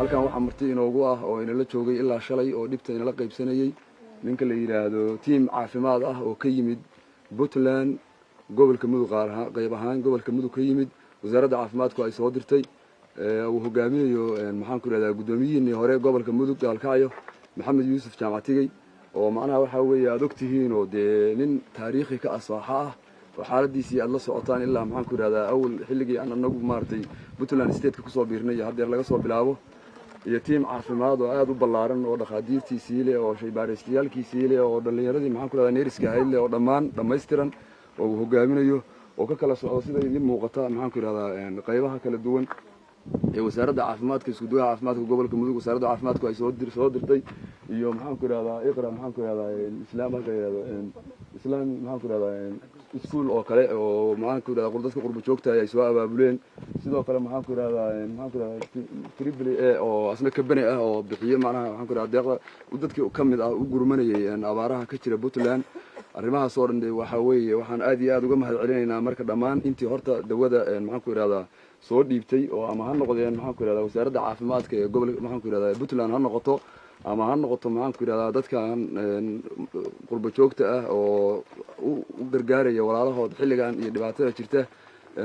halkan waxaa marti inoogu ah oo inala joogay ilaa shalay oo dhibta inala qaybsanayay ninka la yiraahdo tiim caafimaad ah oo ka yimid Puntland gobolka Mudug qayb ahaan gobolka Mudug ka yimid wasaaradda caafimaadku ay soo dirtay uu hogaaminayo maxaan ku raadaa gudoomiyihii hore gobolka Mudug Gaalkacyo Maxamed Yuusuf Jaamatigay oo macnaha waxa weeye aad ogtihiin oo nin taariikhi ka asaaxa ah وحالديسي الله سقطان إلا محن كره هذا أول حلقي أنا نقول مارتي بطلان ستيت كسر بيرني هذا اللي قصوا بلعبه يتيم عارف ما هذا هذا بلارن أو دخادير تيسيله أو شيء بارستيال كيسيله أو اللي يردي محن كره نيرس كهيل أو ضمان ضميسترن وهو جامينه يو وكلا سؤال اللي مقطع محن كره هذا يعني قيبها كلا دون وسارد عافمات كسودوا عافمات وقبل كمدوق وسارد عافمات كويس صدر تي يوم محن كره هذا اقرأ محن كره هذا الإسلام هذا الإسلام محن كره هذا iskuul oo kale oo maxaan ku raada dadka qurbo joogta ay soo abaabuleen sidoo kale maxaan ku raada triple oo asna ka bani ah oo bixiyo macnaha maxaan ku raada deeqda dadka kamid ah u gurmanayay abaaraha ka jira Puntland arrimahaas oo dhan waxa weeye waxaan aad iyo aad uga mahad celinaynaa marka dhamaan intii horta dawada maxaan ku raada soo dhiibtay oo ama ha noqdeen maxaan ku raada wasaaradda caafimaadka ee gobolka maxaan ku raada Puntland ha noqoto ama ha noqoto maxaan ku raada dadkan qurbo joogta ah oo u gargaaraya walaalahood xilligan iyo dhibaatada jirta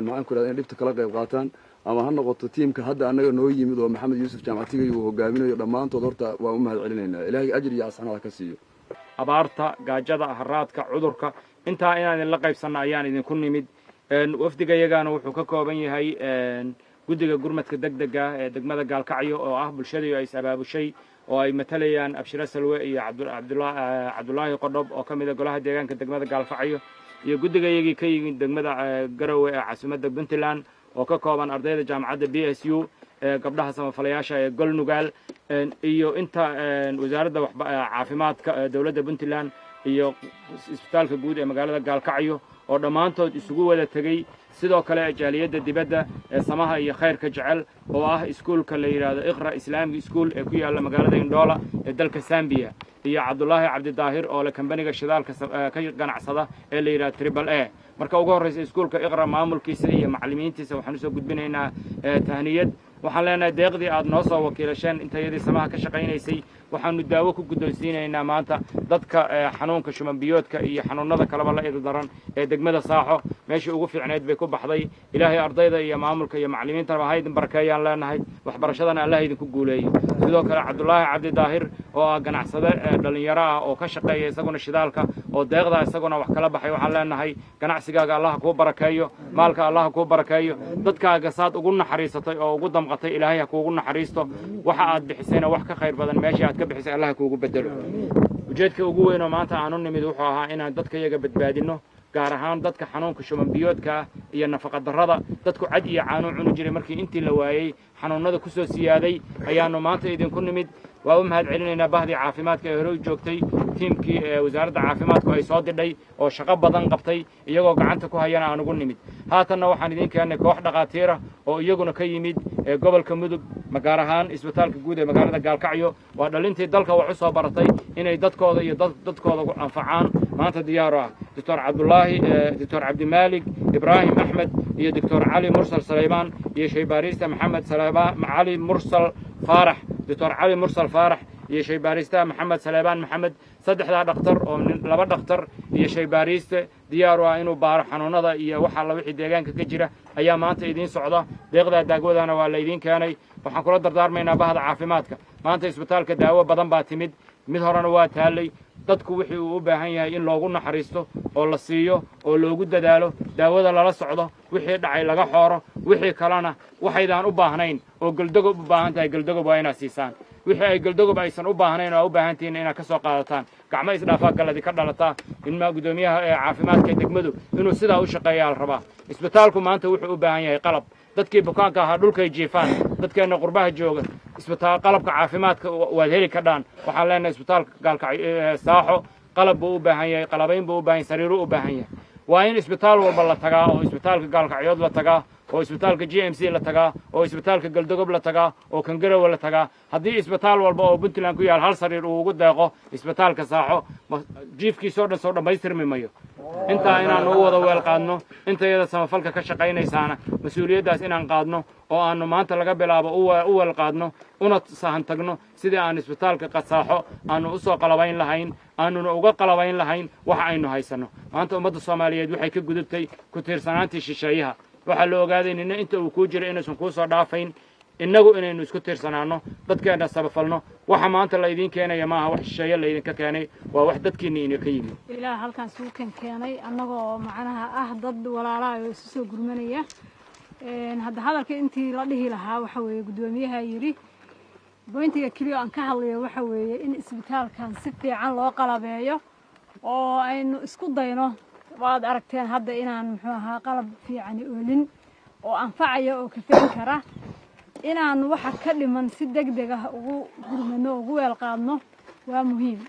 maxaan ku raada in dhibta kala qayb qaataan ama ha noqoto tiimka hadda anaga noo yimid oo Maxamed Yuusuf Jaamatigay uu hogaaminayo dhamaantood horta waa u mahad celinaynaa ilaahay ajir iyo asxanaad ka siiyo abaarta gaajada haraadka cudurka inta inaan la qaybsano ayaan idinku nimid wafdiga iyagana wuxuu ka kooban yahay guddiga gurmadka degdega ee degmada Gaalkacyo oo ah bulshada ay sabaabushay oo ay matalayaan Abshira Salwe iyo Cabdullaahi Qodhob oo kamid ah golaha deegaanka degmada Gaalkacyo iyo guddiga iyagii ka yimid degmada Garowe ee caasimadda Puntland oo ka kooban ardayda jaamacadda BSU gabdhaha samafalayaasha ee Golnugaal iyo inta wasaaradda caafimaadka dawladda Puntland iyo isbitaalka guud ee magaalada Gaalkacyo oo dhamaantood isugu wada tagay sidoo kale jaaliyadda dibadda ee samaha iyo khayrka jecel oo ah iskuulka la yiraahdo Iqra Islamic School ee ku yaala magaalada Indoola ee dalka Zambia iyo Cabdullaahi Cabdi Daahir oo la kambaniga shidaalka ka ganacsada ee la yiraahdo Triple A marka ugu horeysa iskuulka Iqra maamulkiisa iyo macallimiintiisa waxaan soo gudbinaynaa tahniyad waxaan leenahay deeqdii aad noo soo wakiilasheen intayadii samaha ka shaqaynaysay waxaanu daawo ku guddoonsiinaynaa maanta dadka xanuunka shuman biyoodka iyo xanuunada kalaba la ildaran ee degmada Saaxo meeshii ugu fiicneed bay ku baxday ilaahay ardayda iyo maamulka iyo macallimiinta ha idin barakeeyaan leenahay waxbarashadana Allah idinku guuleeyo sidoo kale Cabdullaahi Cabdi Daahir oo ganacsade dhalinyaro ah oo ka shaqeeya isaguna shidaalka oo deeqda isaguna wax kala baxay waxaan leenahay ganacsigaaga Allah ku barakeeyo maalka Allah ku barakeeyo dadkaaga saad ugu naxariisatay oo ugu damqatay ilaahay kuugu naxariisto waxa aad bixisayna wax ka khayr badan meeshii aad ka bixisay Allah kuugu bedelo ujeedka ugu weyn oo maanta aanu nimid wuxuu ahaa inaan dadka iyaga badbaadino gaar ahaan dadka xanuunka shuman biyoodka iyo nafaqa darrada dadku cad iyo caano cuni jiray markii intii la waayay xanuunada ku soo siyaaday ayaanu maanta idinku nimid waa u mahad celinaynaa bahdii caafimaadka ee hore joogtay tiimkii wasaaradda caafimaadku ay soo didhay oo shaqo badan qabtay iyagoo gacanta ku hayana aan ugu nimid haatanna waxaan idin keenay koox dhaqaatiir ah oo iyaguna ka yimid gobolka Mudug gaar ahaan isbitaalka guud ee magaalada Gaalkacyo waa dhalintii dalka wax u soo baratay inay dadkooda iyo dadkooda anfacaan maanta diyaar ah Dr. Cabdullaahi Dr. Cabdi Maalik Ibrahim Ahmed iyo Dr. Ali Mursal Saleyman iyo shaybaarista Maxamed Saleyman Ali Mursal Faarax Dr. Ali Mursal Faarax iyo shaybaarista Maxamed Saleyman Maxamed saddexda dhakhtar oo laba dhakhtar iyo shaybaarista diyaar ah inuu baaro xanuunada iyo waxa la wixii deegaanka ka jira ayaa maanta idin socda deeqda daagwadana waa la idin keenay waxaan kula dardaarmaynaa bahda caafimaadka maanta isbitaalka daawo badan baa timid mid horena waa taalay dadku wixii uu u baahan yahay in loogu naxariisto oo la siiyo oo loogu dadaalo daawada lala socdo wixii dhacay laga xooro wixii kalena waxaydaan u baahnayn oo galdagob u baahan tahay galdagob waa inaad siisaan wixii ay galdagob aysan u baahnayn oo u baahantiin inaad ka soo qaadataan gacmo isdhaafaa galadi ka dhalataa in gudoomiyaha caafimaadka degmadu inuu sidaa u shaqeeyaa la rabaa isbitaalku maanta wuxuu u baahan yahay qalab dadkii bukaanka ahaa dhulkay jiifaan dadkeena qurbaha jooga isbitaal qalabka caafimaadka waad heli kadhaan waxaan leenahay isbitaalka Gaalkacyo Saaxo qalab buu u baahan yahay qalabayn buu u baahan yahay sariiro u baahan yahay waa in isbitaal walba la tagaa oo isbitaalka Gaalkacyood la tagaa oo isbitaalka GMC la tagaa oo isbitaalka Galdagob la tagaa oo Kangarowe la tagaa haddii isbitaal walba oo Puntland ku yaal hal sariir uu ugu deeqo isbitaalka Saaxo jiifkiisa oo dhan soo dhamaystirmi mayo intaa inaan u wada weel qaadno intayada samafalka ka shaqaynaysaana mas-uuliyaddaas inaan qaadno oo aanu maanta laga bilaabo u weel qaadno una sahan tagno sidii aan isbitaalka qasaaxo aanu u soo qalabayn lahayn aanuna uga qalabayn lahayn waxa aynu haysanno maanta ummadda soomaaliyeed waxay ka gudubtay ku tiirsanaantii shisheeyaha waxaa la ogaaday nina inta uu kuu jiro inaysan kuu soo dhaafayn innagu inaynu isku tiirsanaanno dadkeenna sabafalno waxa maanta laydiin keenaya maaha wax shisheeye laydinka keenay waa wax dadkiinna inoo ka yimid ilaah halkaan suukan keenay annagoo macnaha ah dad walaalaha oo isu soo gurmanaya hadda hadalka intii la dhihi lahaa waxa weeye guddoomiyaha yidhi bointiga keliya aan ka hadlayo waxa weeye in isbitaalkan si fiican loo qalabeeyo oo aynu isku dayno waad aragteen hadda inaan muxuu ahaa qalab fiican oolin oo anfacaya oo kafeyn kara inaan waxa ka dhiman si degdeg ah ugu gurmano ugu weel qaadno waa muhiim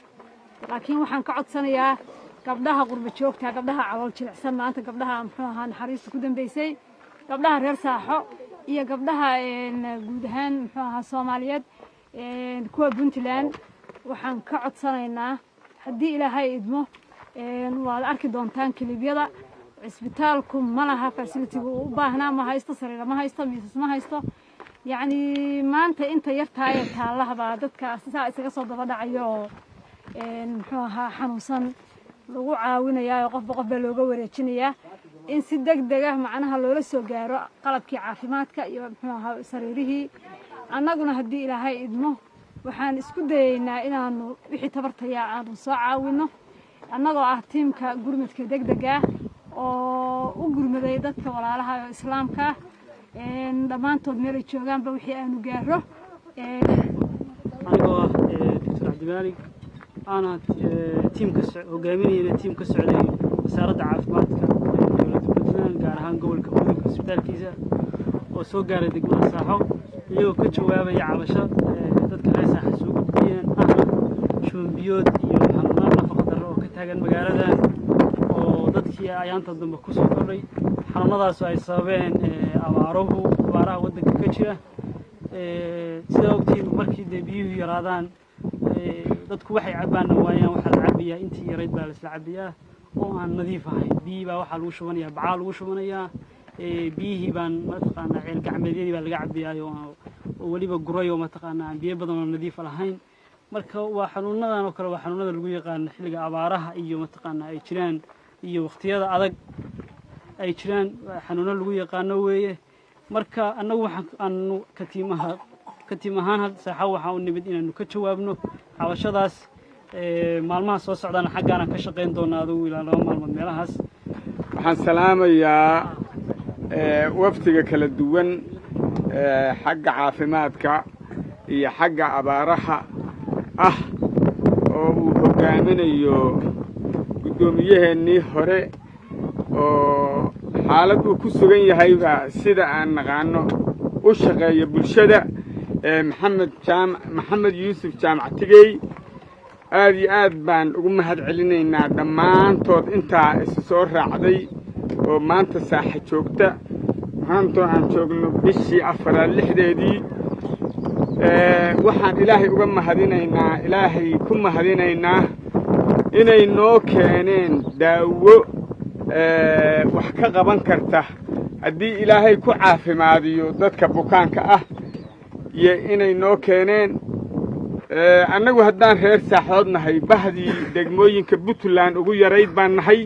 laakiin waxaan ka codsanayaa gabdhaha qurba joogta gabdhaha calool jilicsan maanta gabdhaha muxuu ahaa naxariista ku dambeysay gabdhaha reer saaxo iyo gabdhaha guud ahaan muxuu ahaa Soomaaliyeed kuwa Puntland waxaan ka codsanaynaa haddii ilaahay idmo waad arki doontaan kilibyada isbitaalku ma laha facility u baahnaa ma haysto sariir ma haysto miisas ma haysto يعني ما أنت يرتاي تعالها بعد كاسسا إسقى دبا دعيو محوها حنوسن لو عاونا يا قف لوغا wareejinaya in si degdeg ah macnaha loola soo gaaro qalabkii caafimaadka iyo maxaa sariirihii annaguna hadii ilaahay idmo waxaan isku dayeynaa inaanu wixii tabartaya aanu soo caawino annagoo ah tiimka gurmadka degdega oo u gurmaday dadka walaalaha islaamka dhammaantood meel ay joogaanba wixii aanu gaaro anigoo Dr. Cabdimaalik أنا تيم هجاميني تيم كسعودي وزارة عافمات دولة بنتلان قارهان قبل كبير كسبتال كيزا وسوق قارة دقمة صاحو يو كتشوابة يعمشات ضد كهيسة حسوق بيان أحد شو بيوت يو حمام فقط الروح كتاجن مجاردا وضد كي عيان تضم بكوسو كوري حرمنا سواء صابين أماروه واراه ودك كتشة سوق تيم مركي دبيو يرادان dadku waxay cabaan waayaan waxa la cabiyaa intii yareed baa la isla cabiyaa oo aan nadiif ahayn biiba waxa lagu shubanayaa bacaal lagu shubanayaa biihi baan mataqaana ceel gacmeedyadii baa laga cabiyaa oo waliba gurayo mataqaana biyo badan oo nadiif lahayn marka waa xanuunadan oo kale waa xanuunada lagu yaqaan xilliga abaaraha iyo mataqaana ay jiraan iyo waqtiyada adag ay jiraan xanuuno lagu yaqaan weeye marka anagu waxaan katiimahan had saxa waxa uu nibad inaanu ka jawaabno xawashadaas maalmaha soo socdana xaqana ka shaqeyn doonaa adoo ilaa laba maalmood meelahaas waxaan salaamayaa waftiga kala duwan xagga caafimaadka iyo xagga abaaraha ah oo uu hogaaminayo gudoomiyaheenii hore oo xaalad uu ku sugan yahay sida aan naqaano u shaqeeyo bulshada محمد يوسف جامع تجي aad baan ugu mahad celinaynaa dhammaantood intaa soo raacday oo maanta saaxa joogta maanta aan joogno bishii afraad lixdeedii waxaan ilaahay uga mahadinaynaa ilaahay ku mahadinaynaa inay noo keeneen daawo wax ka qaban karta haddii ilaahay ku caafimaadiyo dadka bukaanka ah iyo inay noo keeneen annagu haddaan reer saaxood nahay bahdii degmooyinka Puntland ugu yarayd baan nahay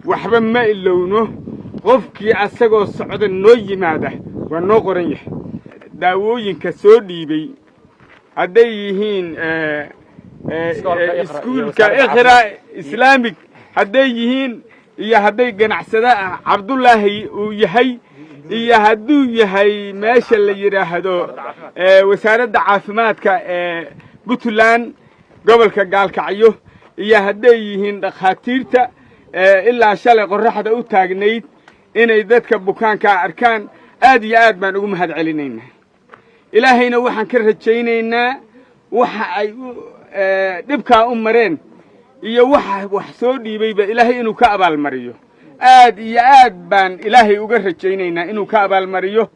waxba ma ilowno qofkii asagoo socda noo yimaada waa noo qoran yahay daawooyinka soo dhiibay hadday yihiin iskuulka iqra islaamig hadday yihiin iyo hadday ganacsada Cabdullaahi uu yahay iyo hadduu yahay meesha la yiraahdo wasaaradda caafimaadka Puntland gobolka Gaalkacyo iyo hadday yihiin dhaqaatiirta ilaa shalay qorraxda u taagnayd inay dadka bukaanka arkaan aad iyo aad baan ugu mahad celinaynaa ilaahayna waxaan ka rajaynaynaa waxa ay dhibka u mareen iyo wax soo dhiibayba ilaahay inuu ka abaal mariyo aad iyo aad baan ilaahay uga rajaynaynaa inuu ka abaal mariyo